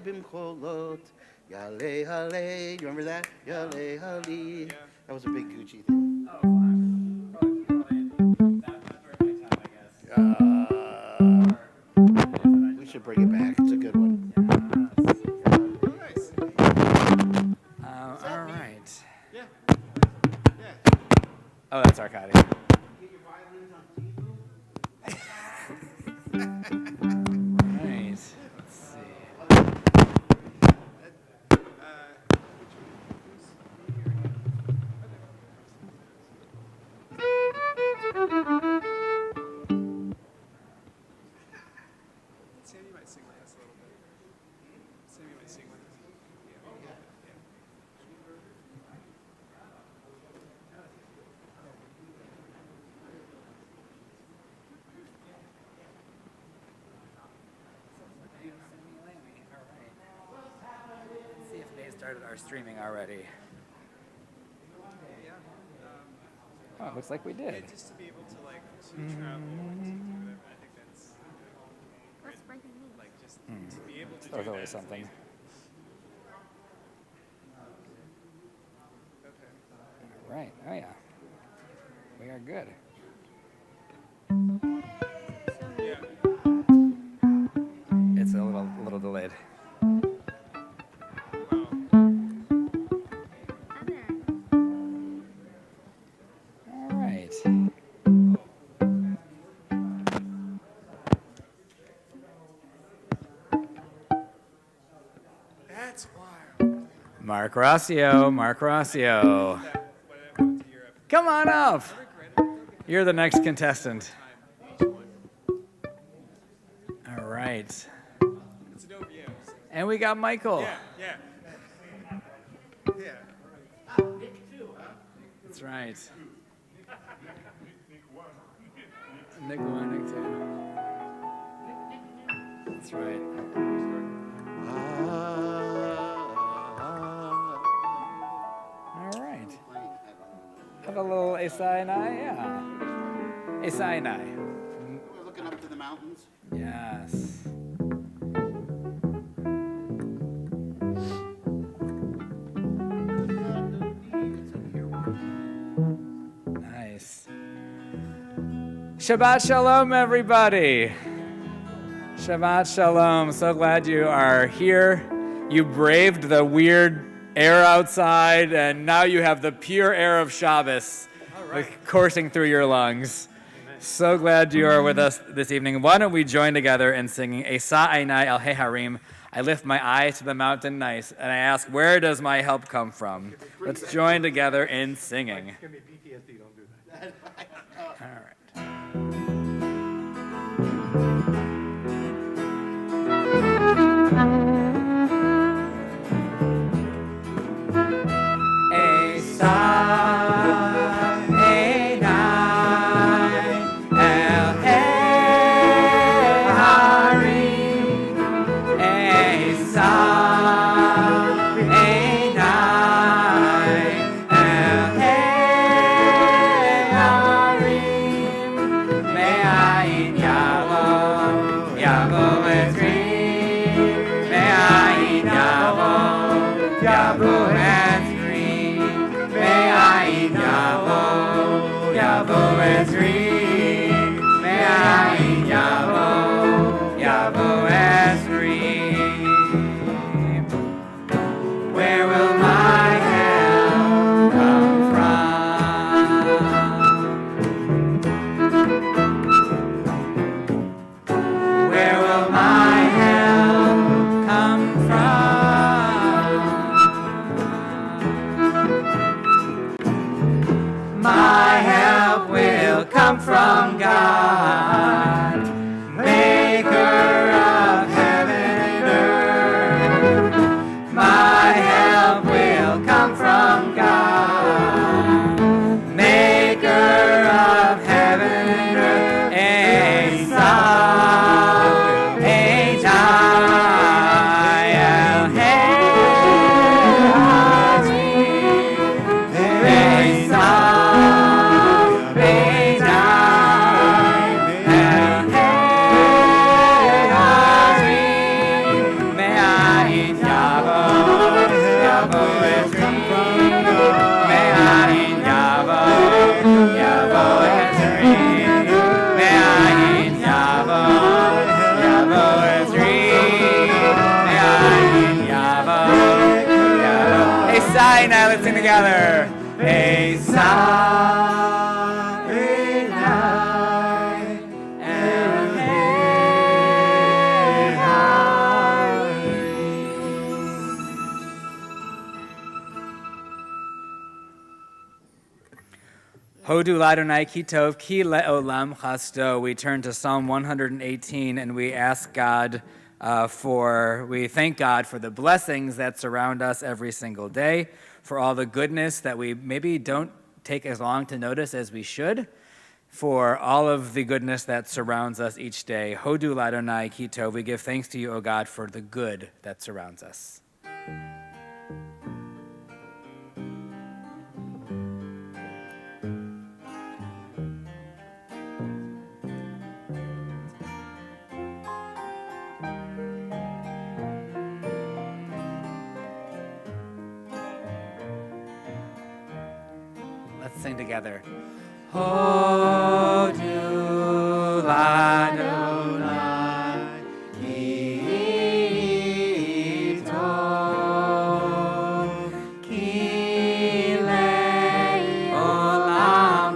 bimcholot. Yale hale. You remember that? Yale hale. That was a big Gucci thing. Oh, fine. Probably that during my time, I guess. We should bring it back. It's a good one. Nice. All right. Yeah. Oh, that's Arkady. Get your violins on TV. Right. Let's see. Sammy might sing with us a little bit. Sammy might sing with us. Let's see if they started our streaming already. Yeah. Oh, it looks like we did. Just to be able to travel and to do whatever. I think that's What's breaking news? just to be able to do There's that. always something. Okay. All right. Oh yeah. We are good. Yeah. It's a little delayed. Wow. I'm there. All right. That's wild. Mark Rossio. Come on up. You're the next contestant. All right. It's an OVO. So. And we got Michael. Yeah. That's right. Nick Warnick too. That's right. All right. Have a little Esainai, yeah. Esainai. We're looking up to the mountains. Yes. Nice. Shabbat Shalom, everybody. Shabbat Shalom. So glad you are here. You braved the weird air outside, and now you have the pure air of Shabbos coursing through your lungs. So glad you are with us this evening. Why don't we join together in singing Esa Einai El Heharim? I lift my eyes to the mountain nice, and I ask, where does my help come from? Let's join together in singing. It's going to be PTSD, don't do that. All right. Where will my help come from? Where will my help come from? Now let's sing together. Hodu Ladonai Kitov Ki Le'olam Chasto. We turn to Psalm 118 and we ask God we thank God for the blessings that surround us every single day, for all the goodness that we maybe don't take as long to notice as we should, for all of the goodness that surrounds us each day. Hodu Ladonai Kitov. We give thanks to you, O God, for the good that surrounds us. Let's sing together. Hodu Ladonai Kitov Ki Le'olam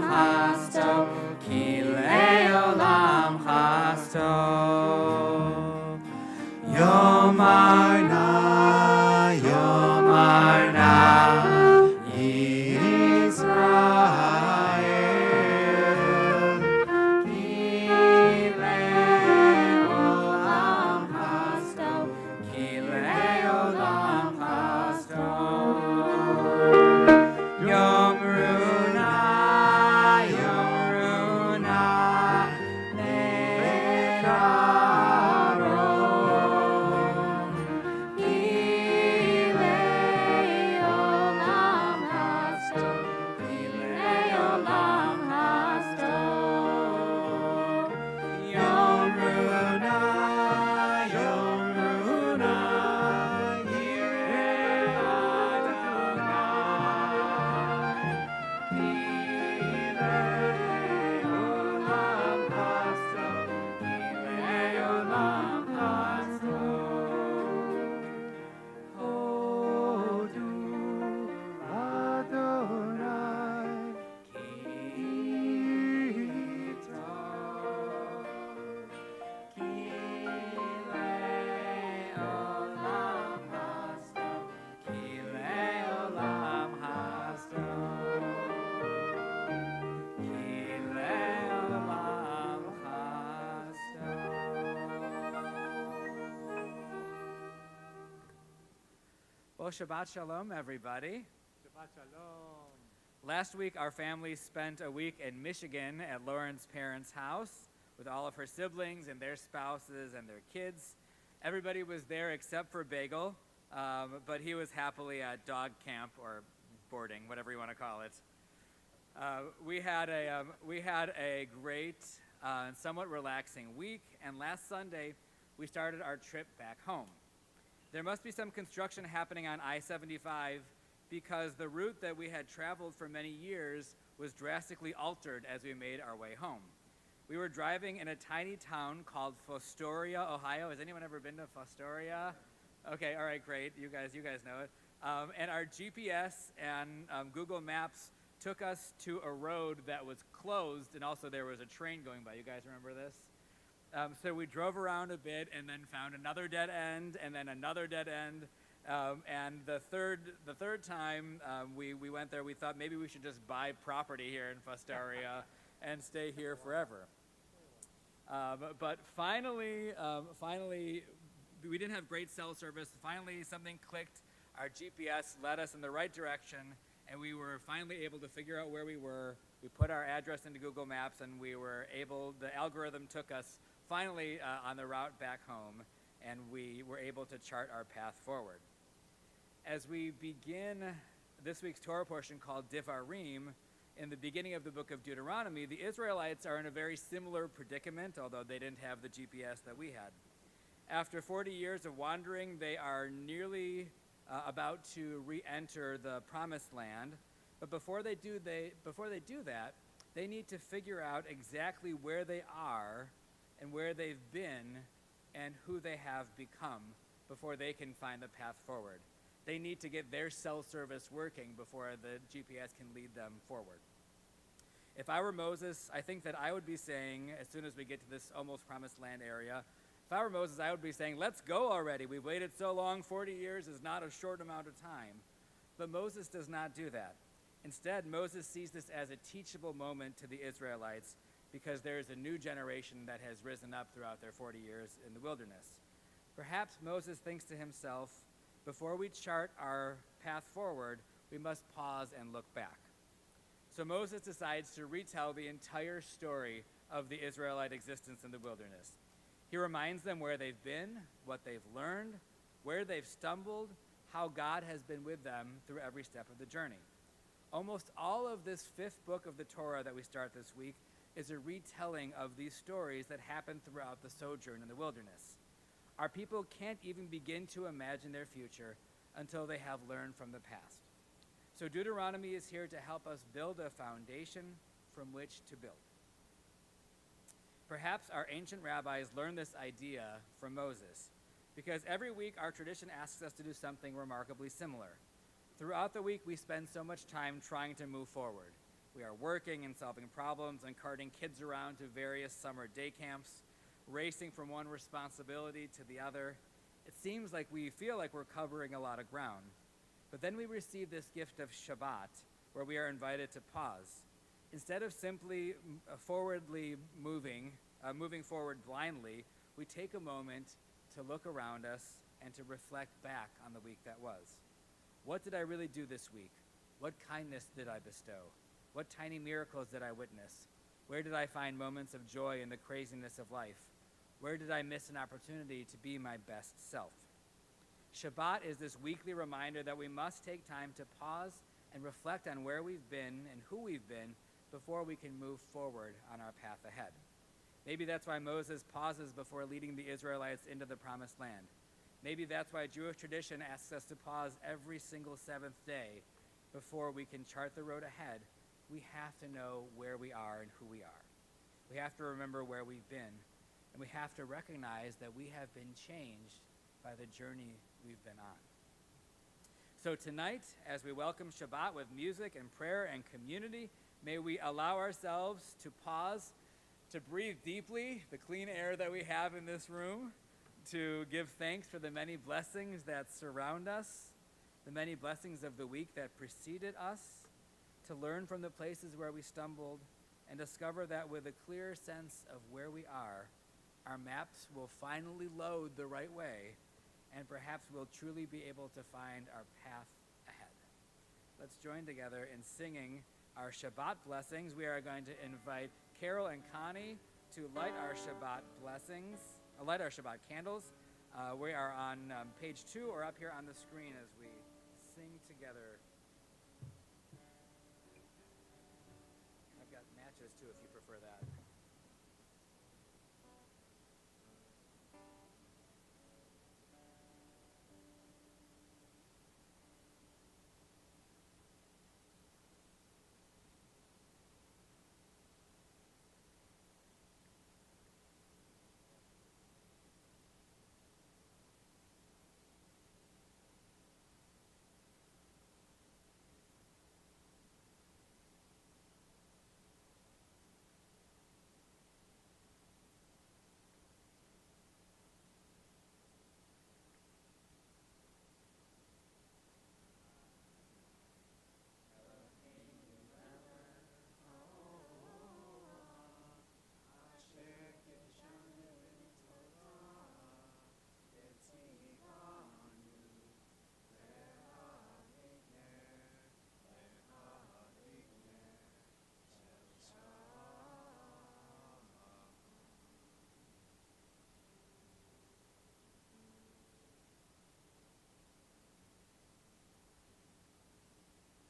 Chasto Ki Le'olam Chasto Yomarna Well, Shabbat Shalom, everybody. Shabbat Shalom. Last week, our family spent a week in Michigan at Lauren's parents' house with all of her siblings and their spouses and their kids. Everybody was there except for Bagel, but he was happily at dog camp or boarding, whatever you want to call it. We had a great and somewhat relaxing week, and last Sunday, we started our trip back home. There must be some construction happening on I-75 because the route that we had traveled for many years was drastically altered as we made our way home. We were driving in a tiny town called Fostoria, Ohio. Has anyone ever been to Fostoria? Okay, all right, great. You guys know it. And our GPS and Google Maps took us to a road that was closed, and also there was a train going by. You guys remember this? So we drove around a bit and then found another dead end and then another dead end. And the third time we went there, we thought maybe we should just buy property here in Fostoria and stay here forever. But finally, we didn't have great cell service. Finally, something clicked. Our GPS led us in the right direction, and we were finally able to figure out where we were. We put our address into Google Maps, and the algorithm took us finally on the route back home, and we were able to chart our path forward. As we begin this week's Torah portion called Divarim, in the beginning of the book of Deuteronomy, the Israelites are in a very similar predicament, although they didn't have the GPS that we had. After 40 years of wandering, they are nearly about to re-enter the Promised Land, but before they do that, they need to figure out exactly where they are and where they've been and who they have become before they can find the path forward. They need to get their cell service working before the GPS can lead them forward. If I were Moses, I think that I would be saying, as soon as we get to this almost promised land area, if I were Moses, I would be saying, let's go already. We've waited so long. 40 years is not a short amount of time. But Moses does not do that. Instead, Moses sees this as a teachable moment to the Israelites because there is a new generation that has risen up throughout their 40 years in the wilderness. Perhaps Moses thinks to himself, before we chart our path forward, we must pause and look back. So Moses decides to retell the entire story of the Israelite existence in the wilderness. He reminds them where they've been, what they've learned, where they've stumbled, how God has been with them through every step of the journey. Almost all of this fifth book of the Torah that we start this week is a retelling of these stories that happened throughout the sojourn in the wilderness. Our people can't even begin to imagine their future until they have learned from the past. So Deuteronomy is here to help us build a foundation from which to build. Perhaps our ancient rabbis learned this idea from Moses, because every week our tradition asks us to do something remarkably similar. Throughout the week, we spend so much time trying to move forward. We are working and solving problems and carting kids around to various summer day camps, racing from one responsibility to the other. It seems like we feel like we're covering a lot of ground. But then we receive this gift of Shabbat, where we are invited to pause. Instead of simply forwardly moving forward blindly, we take a moment to look around us and to reflect back on the week that was. What did I really do this week? What kindness did I bestow? What tiny miracles did I witness? Where did I find moments of joy in the craziness of life? Where did I miss an opportunity to be my best self? Shabbat is this weekly reminder that we must take time to pause and reflect on where we've been and who we've been before we can move forward on our path ahead. Maybe that's why Moses pauses before leading the Israelites into the promised land. Maybe that's why Jewish tradition asks us to pause every single seventh day before we can chart the road ahead. We have to know where we are and who we are. We have to remember where we've been, and we have to recognize that we have been changed by the journey we've been on. So tonight, as we welcome Shabbat with music and prayer and community, may we allow ourselves to pause, to breathe deeply the clean air that we have in this room, to give thanks for the many blessings that surround us, the many blessings of the week that preceded us, to learn from the places where we stumbled, and discover that with a clear sense of where we are, our maps will finally load the right way, and perhaps we'll truly be able to find our path ahead. Let's join together in singing our Shabbat blessings. We are going to invite Carol and Connie to light our Shabbat candles. We are on page 2 or up here on the screen as we sing together. I've got matches too if you prefer that.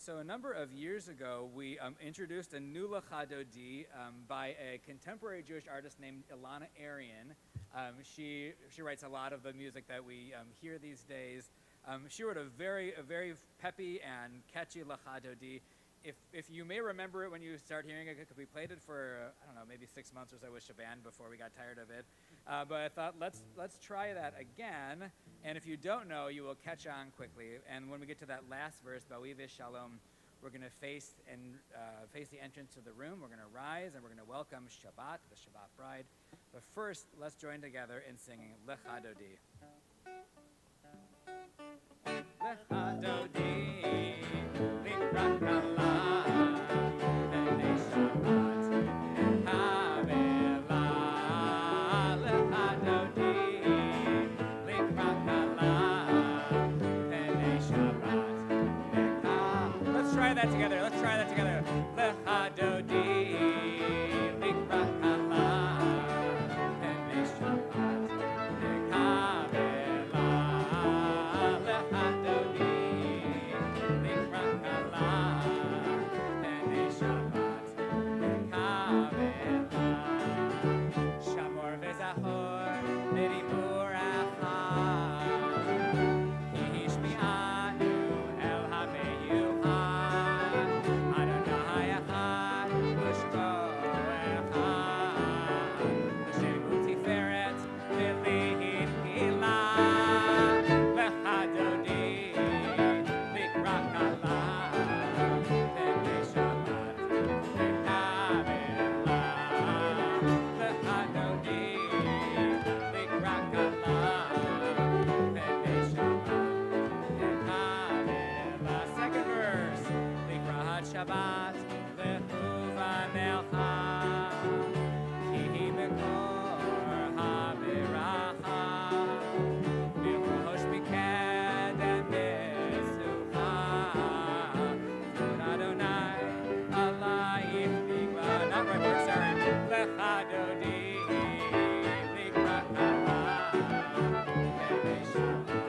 So a number of years ago, we introduced a new Lachadodi by a contemporary Jewish artist named Ilana Arian. She writes a lot of the music that we hear these days. She wrote a very peppy and catchy Lachadodi. If you may remember it when you start hearing it, because we played it for, I don't know, maybe 6 months or so with Shaban before we got tired of it. But I thought let's try that again. And if you don't know, you will catch on quickly. And when we get to that last verse, Erev Shalom, we're going to face the entrance to the room. We're going to rise and we're going to welcome Shabbat, the Shabbat bride. But first, let's join together in singing Lecha Dodi. Lecha Dodi, Likra Kala, B'nei Shabbat, Havela. Lecha Dodi, Likra Kala, B'nei Shabbat, Let's try that together. Lecha Dodi, Likra Kala, B'nei Shabbat, Shabbat, lechuva melcha, kihi mekor habiracha, bilrosh mikedem besucha, V'od Adonai alayich nikra. Not right word, sorry. Lecha dodi, nikra kala, b'nei Shabbat,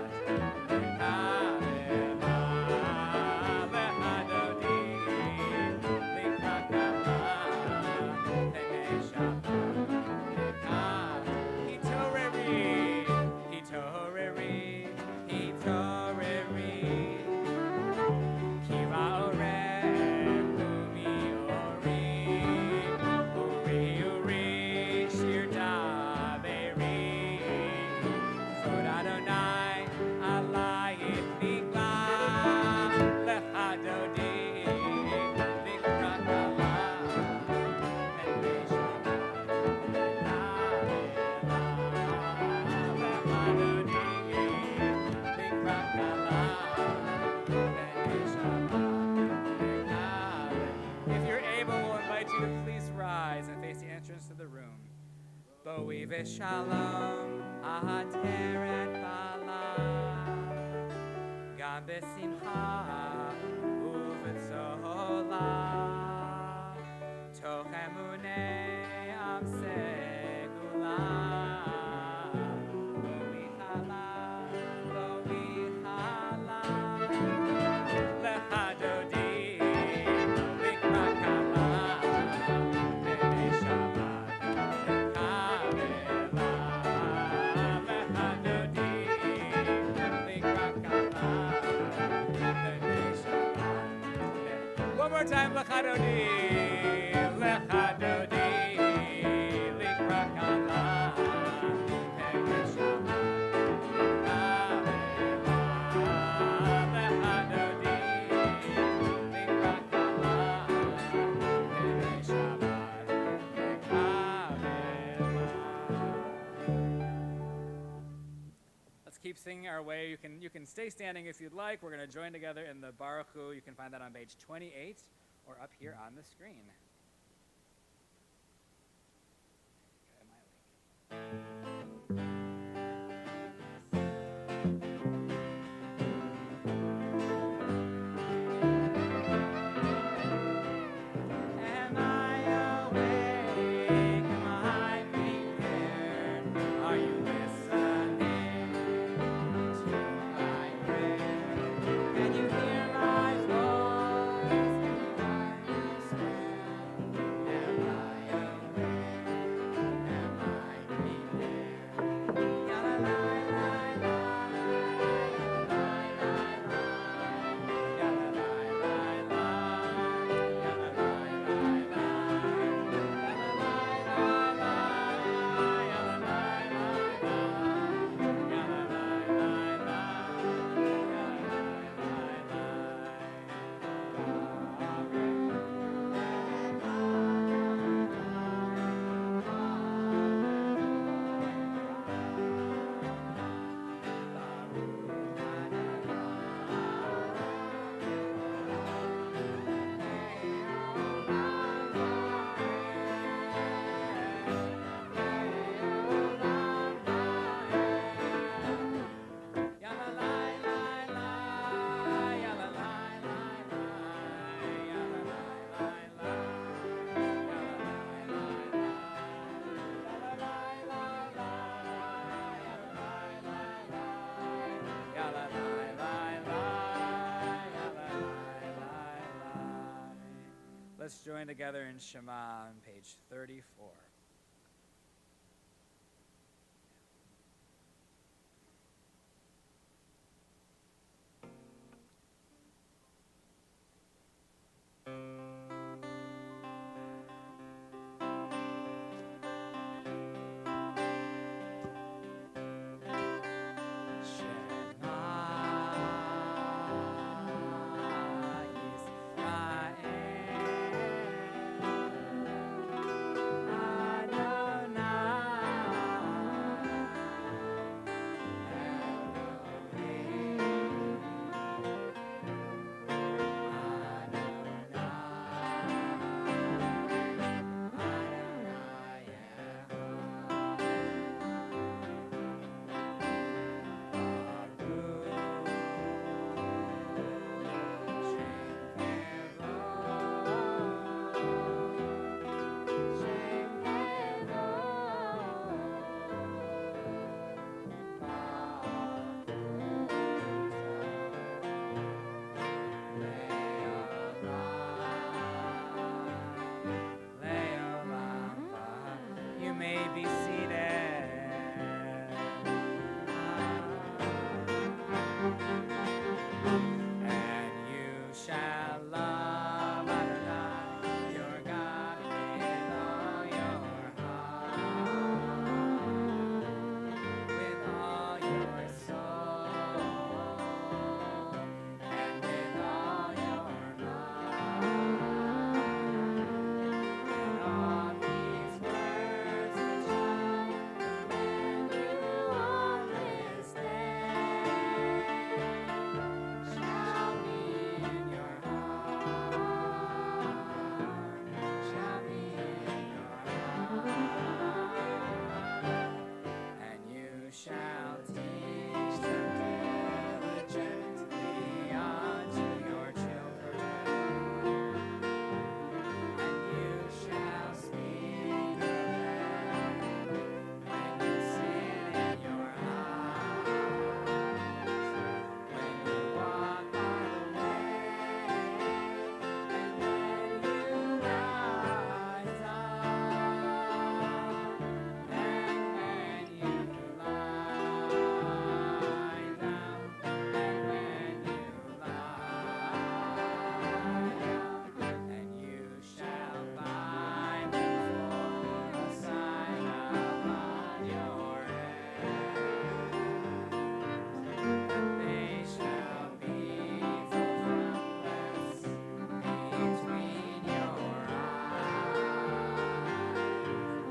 Erev Shalom, Ateret Bala, Gam B'Simcha, U'V'Tzola, Toch Emunei Am Segula, Lo Vichala, Lecha Dodi, Likra Kala, B'nei Shabbat. One more time, Lecha Dodi, Lecha Dodi, Likra Kala, B'nei Shabbat, Lecha Dodi, Likra Kala, B'nei Shabbat, Let's keep singing our way. You can stay standing if you'd like. We're going to join together in the Baruch Hu. You can find that on page 28 or up here on the screen. Am I awake? Am I prepared? Are you listening to my prayer? Can you hear my voice? Can you understand? Am I awake? Am I prepared? let's join together in Shema on page 34. You may be seated. And you shall love Adonai, your God, with all your heart, with all your soul, and with all your mind. And all these words which I command you on this day shall be in your heart, shall be in your heart, and you shall teach them diligently unto your children, and you shall speak of them when you sit in your house, when you walk by the way, and when you rise up, and when you lie down, and when you lie down, and you shall bind them for a sign upon your head, and they shall be for frontlets between your eyes,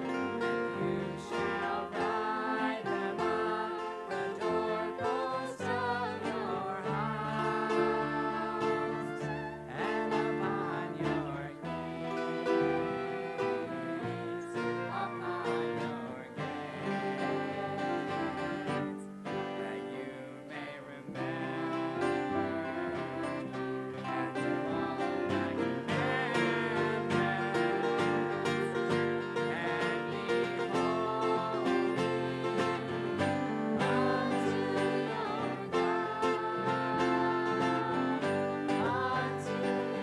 and you shall write them on the doorposts of your house, and upon your gates, that you may remember and do all my commandments, and be holy unto your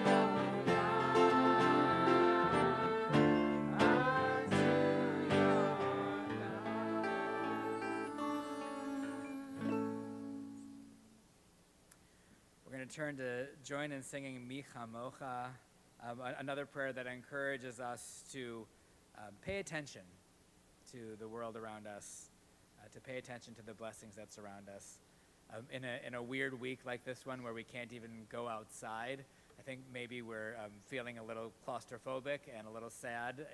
We're going to turn to join in singing Mi Chamocha, another prayer that encourages us to pay attention to the world around us, to pay attention to the blessings that surround us. In a weird week like this one where we can't even go outside, I think maybe we're feeling a little claustrophobic and a little sad,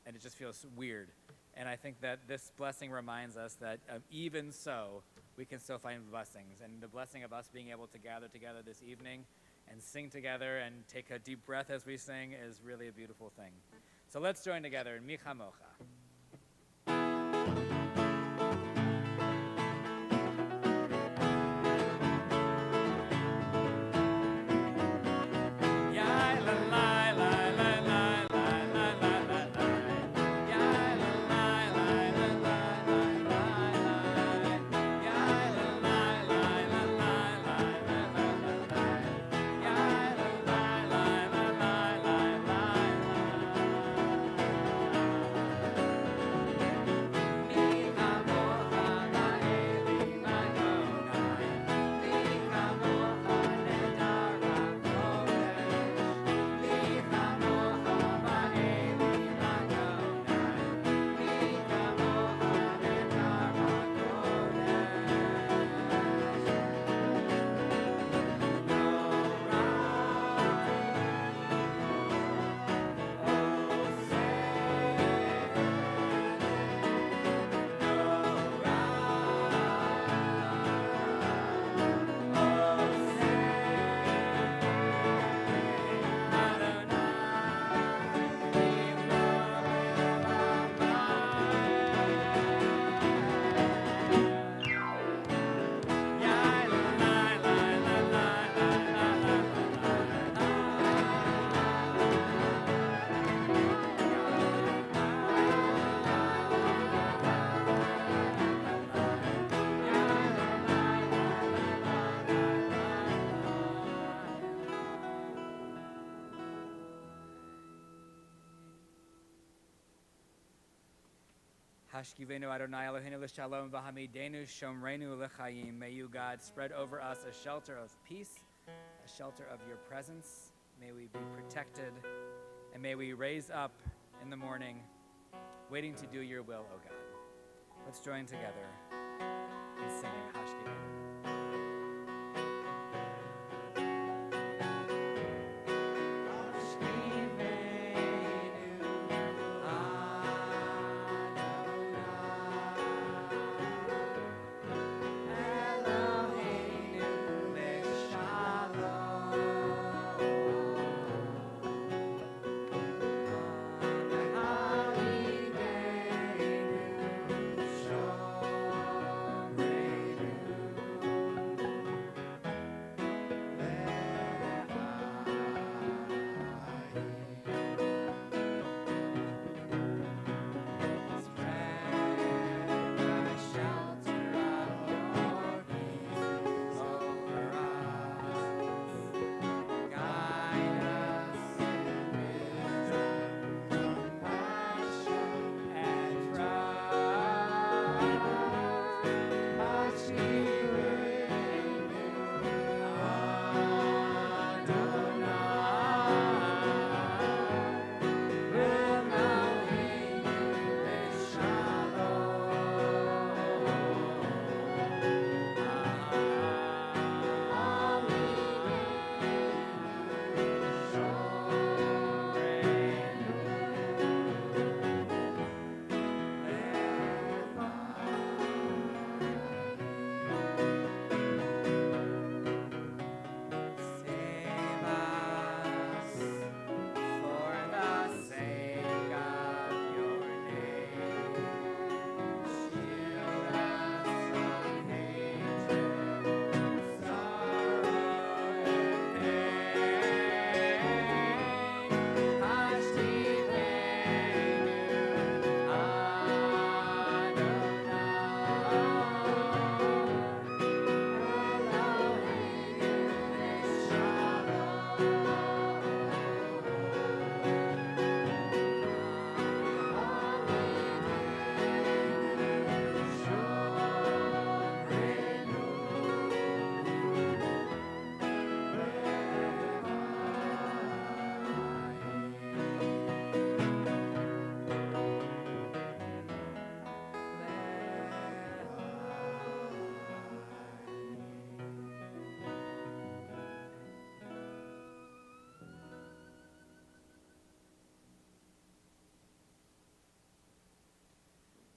and it just feels weird. And I think that this blessing reminds us that even so, we can still find blessings. And the blessing of us being able to gather together this evening and sing together and take a deep breath as we sing is really a beautiful thing. So let's join together in Mi Chamocha. Hashkivenu Adonai Eloheinu l'shalom v'hamidenu shomrenu l'chaim. May you, God, spread over us a shelter of peace, a shelter of your presence. May we be protected, and may we raise up in the morning, waiting to do your will, O God. Let's join together in singing Hashkivenu.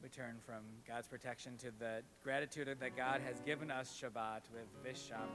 We turn from God's protection to the gratitude that God has given us Shabbat with Visham.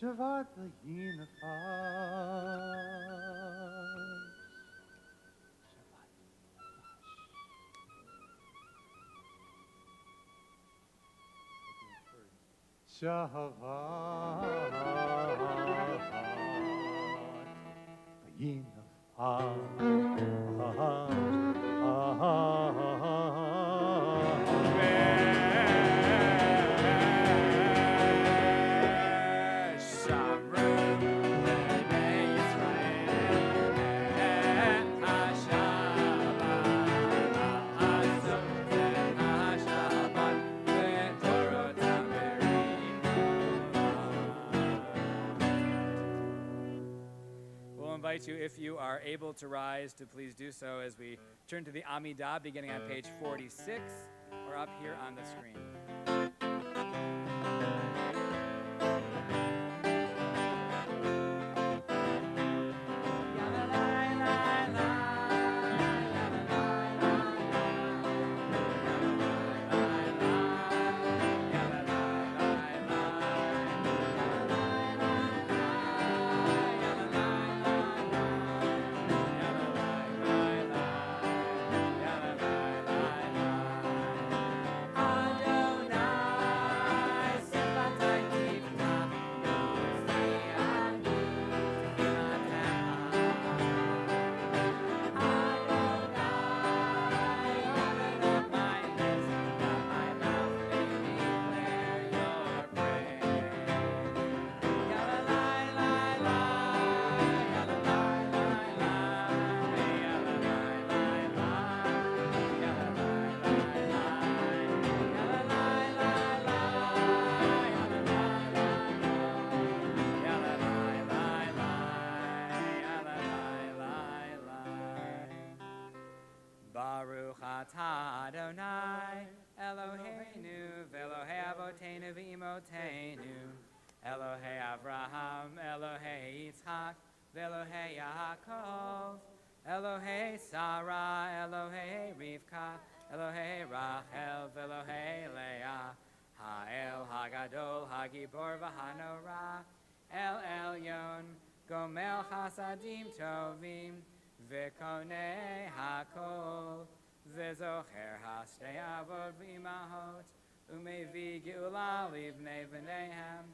Shabbat unified. Shabbat We'll invite you, if you are able to rise, to please do so as we turn to the Amidah, beginning on page 46, or up here on the screen. Baruch atah Adonai Eloheinu v'Elohei Avoteinu v'Imoteinu Elohei Avraham Elohei Yitzchak v'Elohei Yaakov Elohei Sarah Elohei Rivka Elohei Rachel v'Elohei Leah Ha'el Hagadol Hagibor v'Hanorah El Elyon Gomel Chasadim Tovim V'konei hakol, v'zocher hastei avod v'imahot, u'mevi geula livnei v'neihem,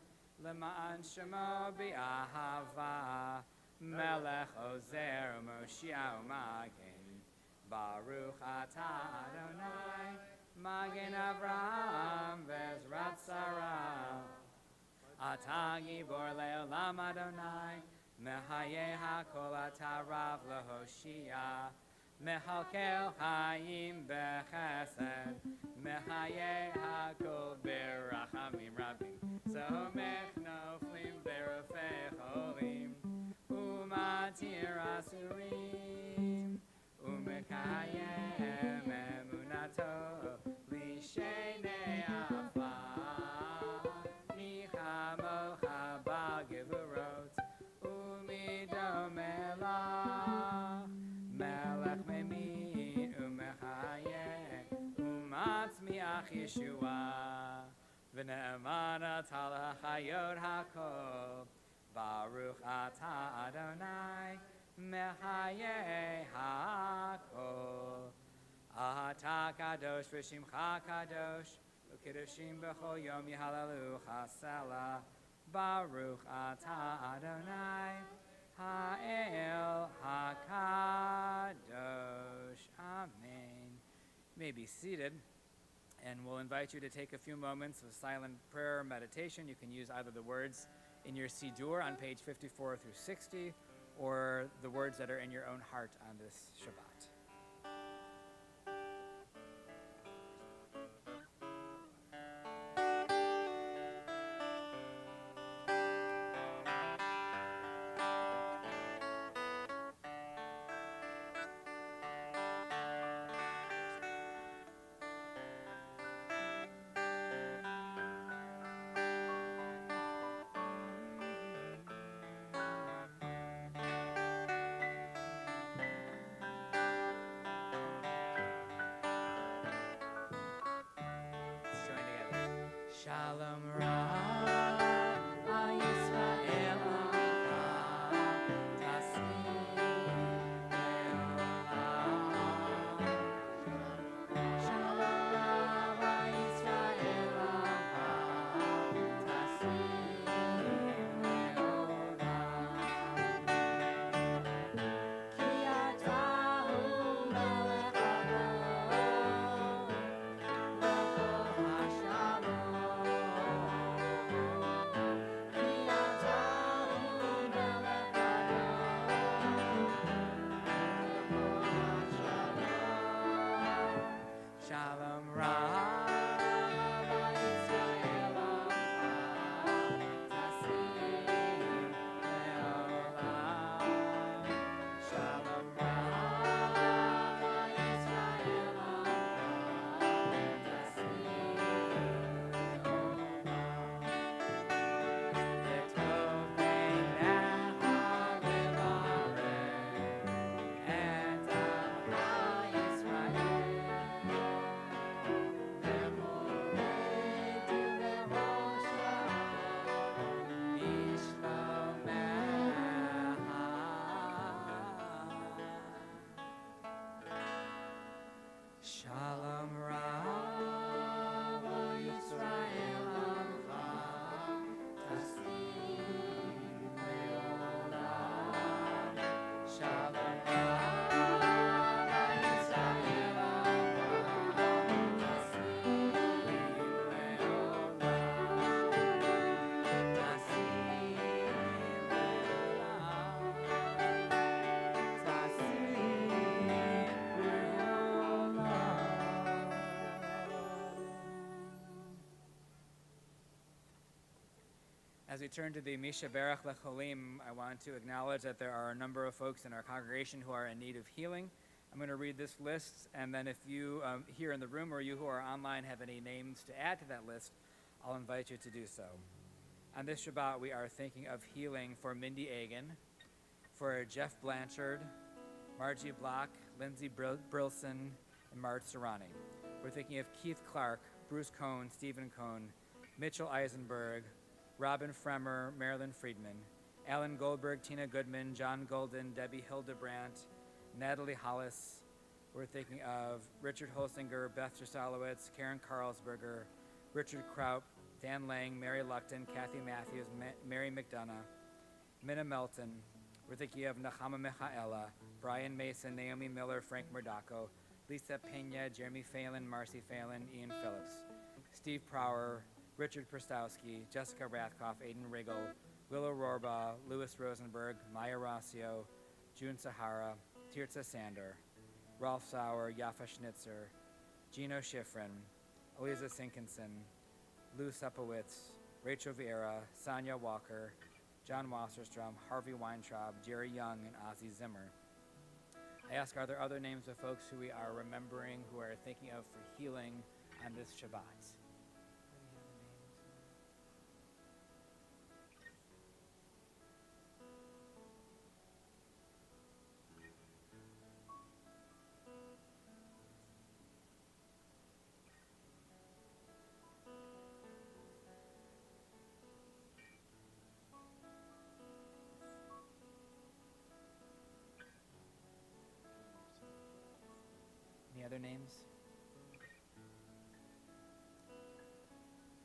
l'ma'an shemo bi'ahava, melech ozer u'moshia u'magen, Baruch atah Adonai, magen Avraham v'ezrat Sarah, atah gibor le'olam Adonai, Mehaye hakol atarav lehoshia, mehalkel hayim bechesed, mehaye hakol berachamim rabim, somech noflim berofei cholim, umatir asurim, umekayem emunato lishenei afar, nichamocha b'gevurot, Melech memit umechayeh umatzmiach Yeshua v'ne'eman atal hachayot hakol Baruch atah Adonai mechayeh hakol Atah kadosh v'shimcha kadosh u'kedoshim b'chol yom yihalalu chasela Baruch atah Adonai Ha'el HaKadosh. Amen. You may be seated, and we'll invite you to take a few moments of silent prayer or meditation. You can use either the words in your Siddur on page 54 through 60, or the words that are in your own heart on this Shabbat. Shalom Ra, Yisrael. As we turn to the Misha Berach Lecholim, I want to acknowledge that there are a number of folks in our congregation who are in need of healing. I'm going to read this list, and then if you here in the room or you who are online have any names to add to that list, I'll invite you to do so. On this Shabbat, we are thinking of healing for Mindy Agan, for Jeff Blanchard, Margie Block, Lindsay Brilson, and Mart Serrani. We're thinking of Keith Clark, Bruce Cohn, Stephen Cohn, Mitchell Eisenberg, Robin Fremer, Marilyn Friedman, Alan Goldberg, Tina Goodman, John Golden, Debbie Hildebrandt, Natalie Hollis. We're thinking of Richard Holsinger, Beth Jasalowitz, Karen Carlsberger, Richard Kraup, Dan Lang, Mary Luckton, Kathy Matthews, Mary McDonough, Minna Melton. We're thinking of Nechama Michaela, Brian Mason, Naomi Miller, Frank Murdaco, Lisa Pena, Jeremy Phelan, Marcy Phelan, Ian Phillips, Steve Prower, Richard Prostowski, Jessica Rathkoff, Aiden Riggle, Willow Rorba, Louis Rosenberg, Maya Rossio, June Sahara, Tirza Sander, Rolf Sauer, Yafa Schnitzer, Gino Schifrin, Eliza Sinkinson, Lou Sepowitz, Rachel Vieira, Sonia Walker, John Wasserstrom, Harvey Weintraub, Jerry Young, and Ozzy Zimmer. I ask, are there other names of folks who we are remembering, who are thinking of for healing on this Shabbat? Any other names?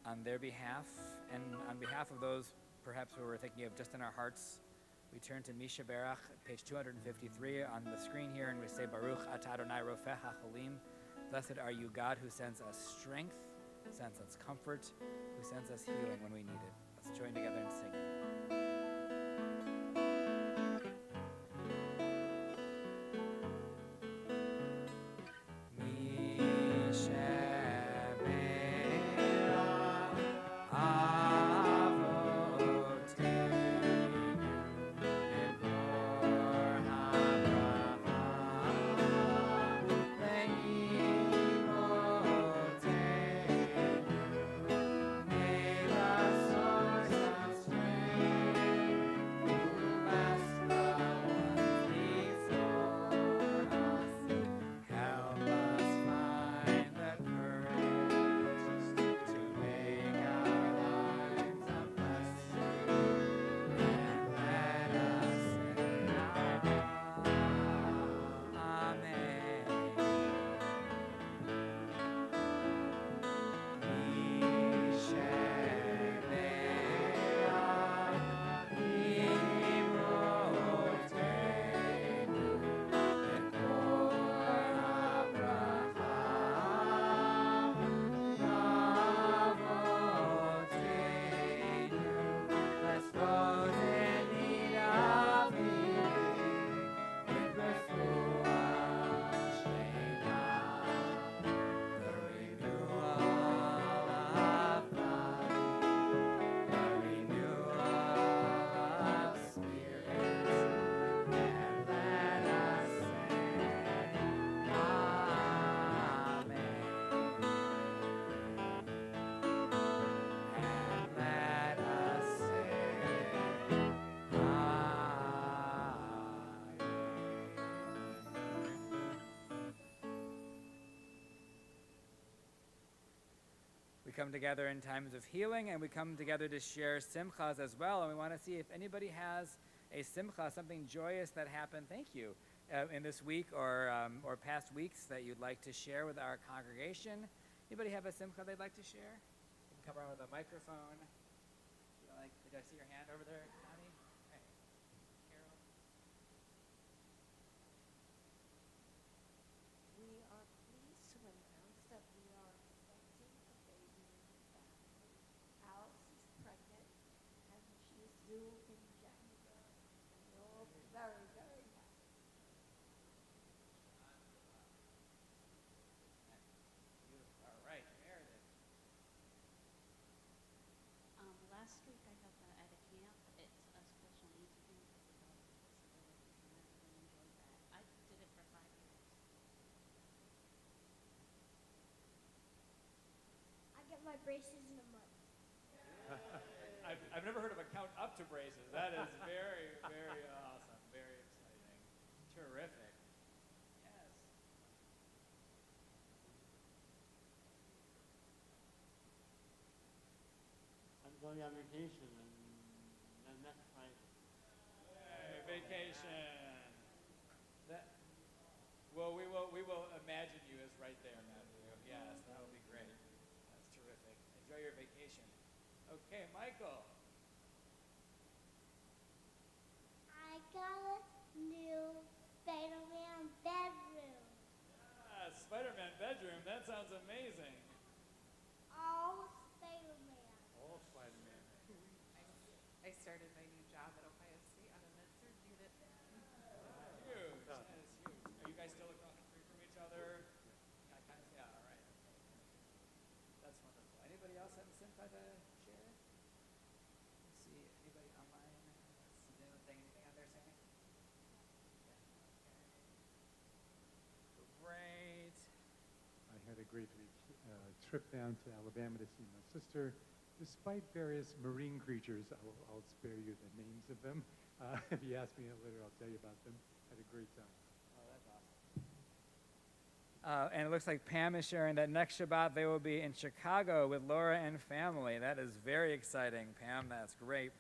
On their behalf, and on behalf of those perhaps who we're thinking of just in our hearts, we turn to Misha Berach, page 253 on the screen here, and we say, Baruch atah Adonai rofeh hacholim. Blessed are you, God, who sends us strength, sends us comfort, who sends us healing when we need it. Let's join together and sing. We come together in times of healing, and we come together to share simchas as well. And we want to see if anybody has a simcha, something joyous that happened, thank you, in this week or past weeks that you'd like to share with our congregation. Anybody have a simcha they'd like to share? You can come around with a microphone. Did I see your hand over there, Connie? Hey. Carol? We are pleased to announce that we are expecting a baby in the family. Alice is pregnant, and she is due in January. And we're all very, very happy. Beautiful. All right, Meredith. Last week I got the is very, very awesome. Very exciting. Terrific. Yes. I'm going on vacation and next Friday. Yay, vacation. That. Well, we will imagine you as right there, Matthew. Yes, that will be great. That's terrific. Enjoy your vacation. Okay, Michael. I got a new Spider-Man bedroom. Spider-Man bedroom. That sounds amazing. All Spider-Man. Oh, Spider-Man. I started my new job at Ohio State on a med-surg unit. Huge. That is huge. Are you guys still across the street from each other? Yeah, all right. That's wonderful. Anybody else have a synthesizer to share? Let's see. Anybody online? Is anyone saying anything out there, Sammy? Great. I had a great trip down to Alabama to see my sister. Despite various marine creatures, I'll spare you the names of them. If you ask me later, I'll tell you about them. Had a great time. Oh, that's awesome. And it looks like Pam is sharing that next Shabbat they will be in Chicago with Laura and family. That is very exciting, Pam. That's great.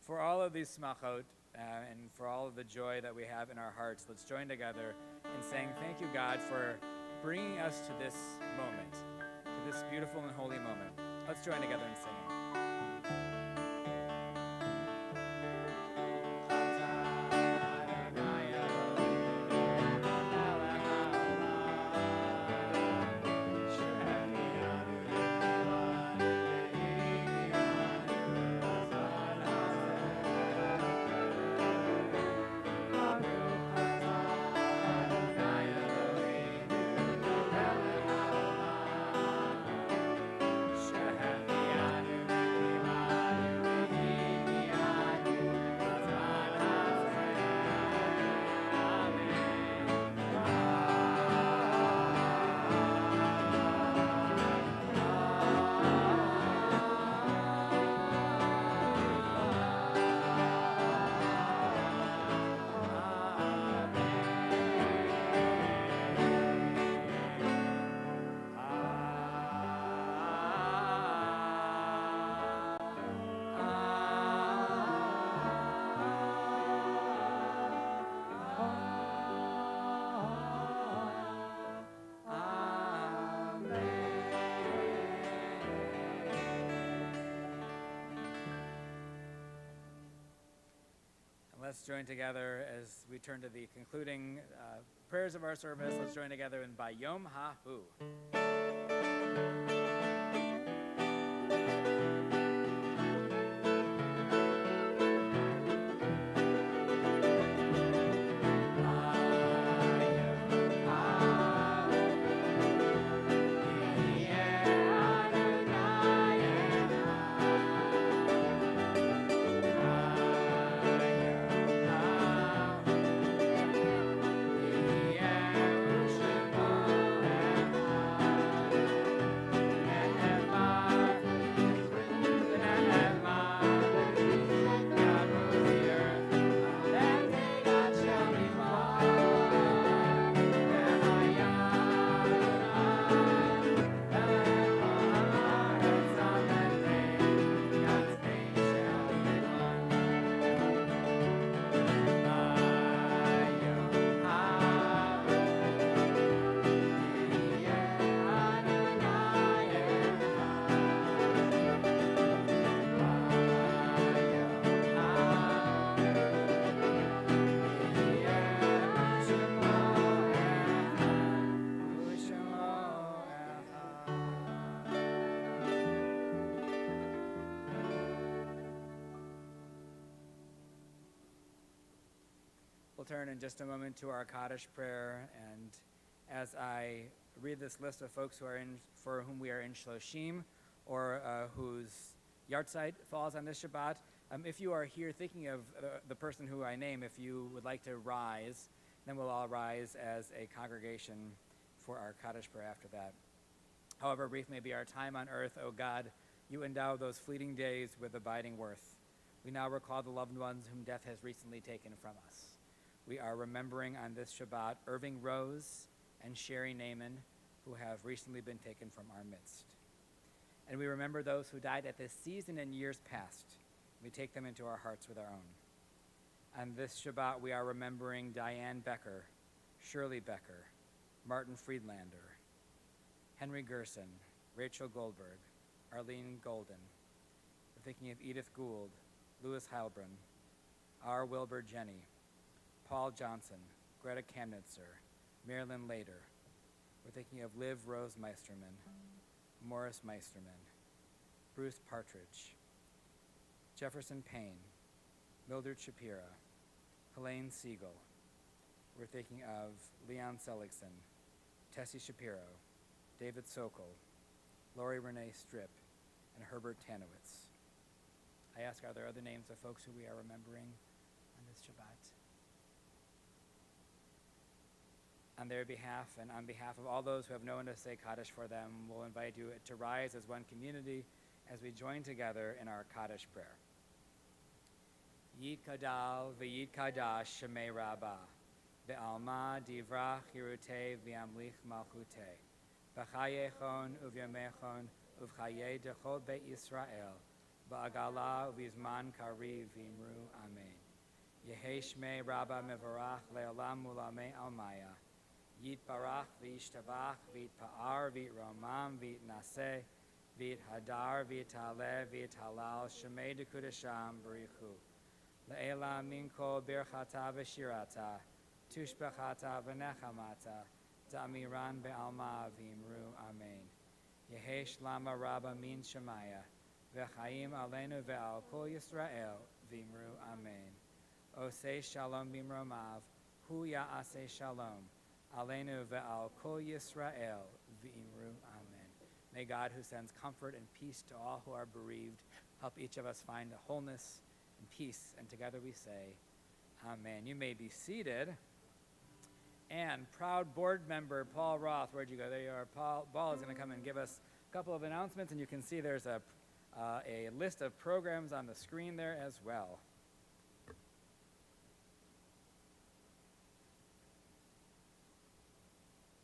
For all of these smachot and for all of the joy that we have in our hearts, let's join together in saying thank you, God, for bringing us to this moment, to this beautiful and holy moment. Let's join together in singing. Let's join together as we turn to the concluding prayers of our service. Let's join together in Bayom HaHu. We'll turn in just a moment to our Kaddish prayer, and as I read this list of folks for whom we are in Shloshim, or whose yahrzeit falls on this Shabbat, if you are here thinking of the person who I name, if you would like to rise, then we'll all rise as a congregation for our Kaddish prayer after that. However brief may be our time on earth, O God, you endow those fleeting days with abiding worth. We now recall the loved ones whom death has recently taken from us. We are remembering on this Shabbat Irving Rose and Sherry Naaman, who have recently been taken from our midst. And we remember those who died at this season in years past. We take them into our hearts with our own. On this Shabbat, we are remembering Diane Becker, Shirley Becker, Martin Friedlander, Henry Gerson, Rachel Goldberg, Arlene Golden. We're thinking of Edith Gould, Louis Heilbrunn, R. Wilbur Jenny, Paul Johnson, Greta Kamnitzer, Marilyn Lader. We're thinking of Liv Rose Meisterman, Morris Meisterman, Bruce Partridge, Jefferson Payne, Mildred Shapira, Helene Siegel. We're thinking of Leon Seligson, Tessie Shapiro, David Sokol, Lori Renee Strip, and Herbert Tanowitz. I ask, are there other names of folks who we are remembering on this Shabbat? On their behalf and on behalf of all those who have no one to say Kaddish for them, we'll invite you to rise as one community as we join together in our Kaddish prayer. Yit Kadal v'yit Kadash Shemei Rabbah ve'alma divrach hirutei v'yamlich malchutei v'chayechon uvyamechon uv'chayei dechol beit Yisrael ba'agala u'vizman kariv v'imru amen. Yehei Shmei Rabbah mevarach le'olam ulamei almaya Yit barach v'yishtabach v'yit pa'ar v'yit romam v'yit naseh v'yit hadar v'yit haleh v'yit halal Shemei dekudasham b'richu Le'ela min kol birchata v'shirata tushbechata v'nechamata da'amiran be'alma v'imru amen. Yehesh lama rabba min shemaya v'chaim aleinu ve'al kol Yisrael v'imru amen. Osei shalom bimromav hu ya'aseh shalom aleinu ve'al kol Yisrael v'imru amen. May God, who sends comfort and peace to all who are bereaved, help each of us find a wholeness and peace, and together we say, amen. You may be seated. And proud board member Paul Roth, where'd you go? There you are. Paul is going to come and give us a couple of announcements, and you can see there's a list of programs on the screen there as well.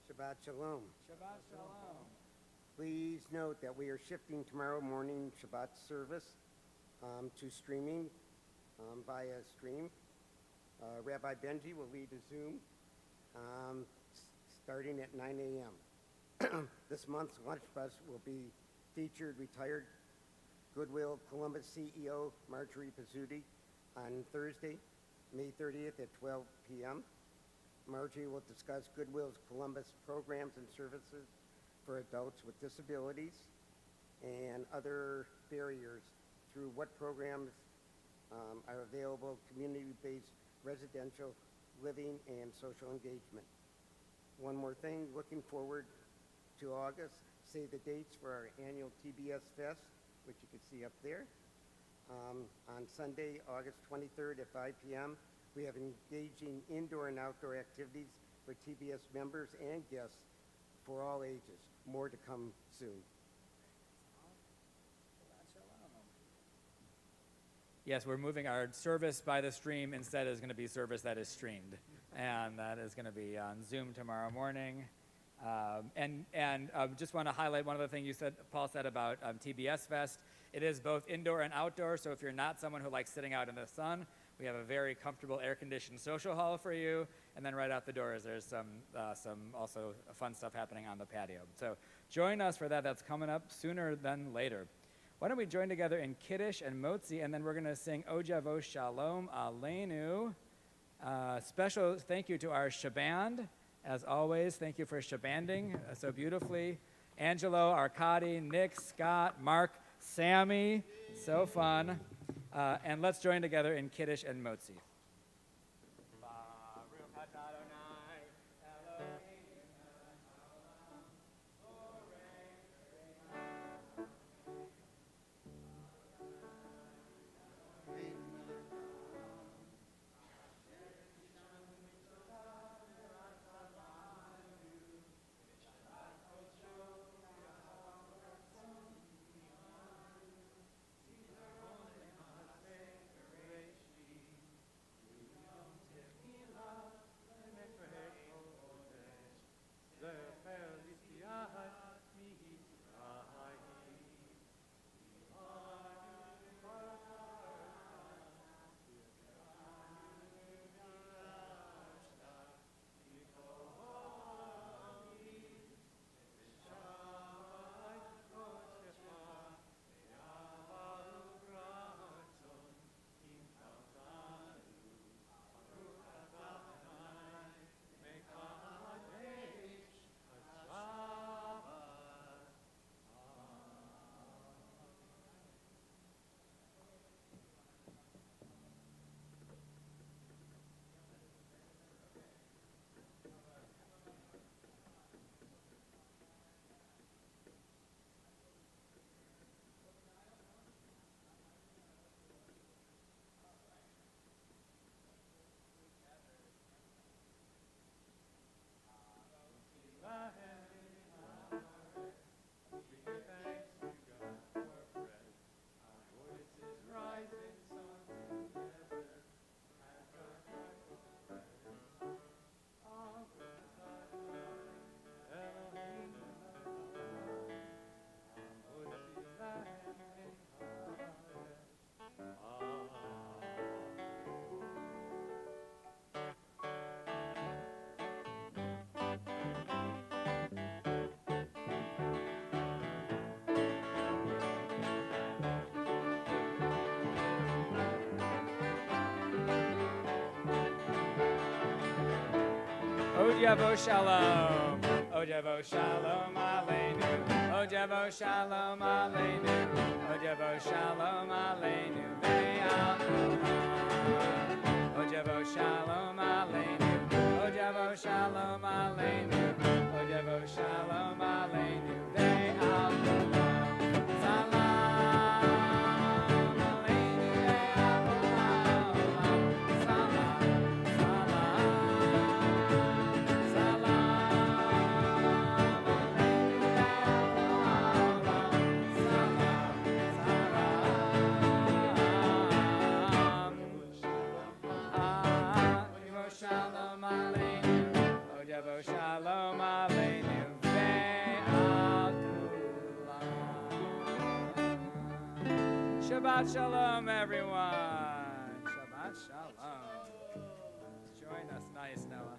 Shabbat Shalom. Shabbat Shalom. Please note that we are shifting tomorrow morning Shabbat service to streaming via stream. Rabbi Benji will lead a Zoom starting at 9 a.m. This month's lunch bus will be featured retired Goodwill Columbus CEO Marjorie Pizzuti on Thursday, May 30th at 12 p.m. Marjorie will discuss Goodwill's Columbus programs and services for adults with disabilities and other barriers through what programs are available, community-based residential living and social engagement. One more thing, looking forward to August, save the dates for our annual TBS Fest, which you can see up there. On Sunday, August 23rd at 5 p.m., we have engaging indoor and outdoor activities for TBS members and guests for all ages. More to come soon. Yes, we're moving our service by the stream. Instead is going to be service that is streamed. And that is going to be on Zoom tomorrow morning. Just want to highlight one other thing you said, Paul said about TBS Fest. It is both indoor and outdoor, so if you're not someone who likes sitting out in the sun, we have a very comfortable air-conditioned social hall for you. And then right out the doors, there's some also fun stuff happening on the patio. So join us for that. That's coming up sooner than later. Why don't we join together in Kiddush and Motzi, and then we're going to sing Ojavo Shalom Aleinu. Special thank you to our Shaband. As always, thank you for Shabanding so beautifully. Angelo, Arkady, Nick, Scott, Mark, Sammy. So fun. And let's join together in Kiddush and Motzi. Ojavo Shalom. Ojavo Shalom Aleinu. Ojavo Shalom Aleinu. Ojavo Shalom Aleinu. Ve'al kulam. Ojavo Shalom Aleinu. Ojavo Shalom Aleinu. Ojavo Shalom Aleinu. Ve'al kulam. Salam Aleinu. Ve'al kulam. Salam. Salam. Shalom Aleinu, Ojavo Shalom Aleinu, Ve'al kulam. Shabbat Shalom, everyone. Shabbat Shalom. Join us. Nice, Noah.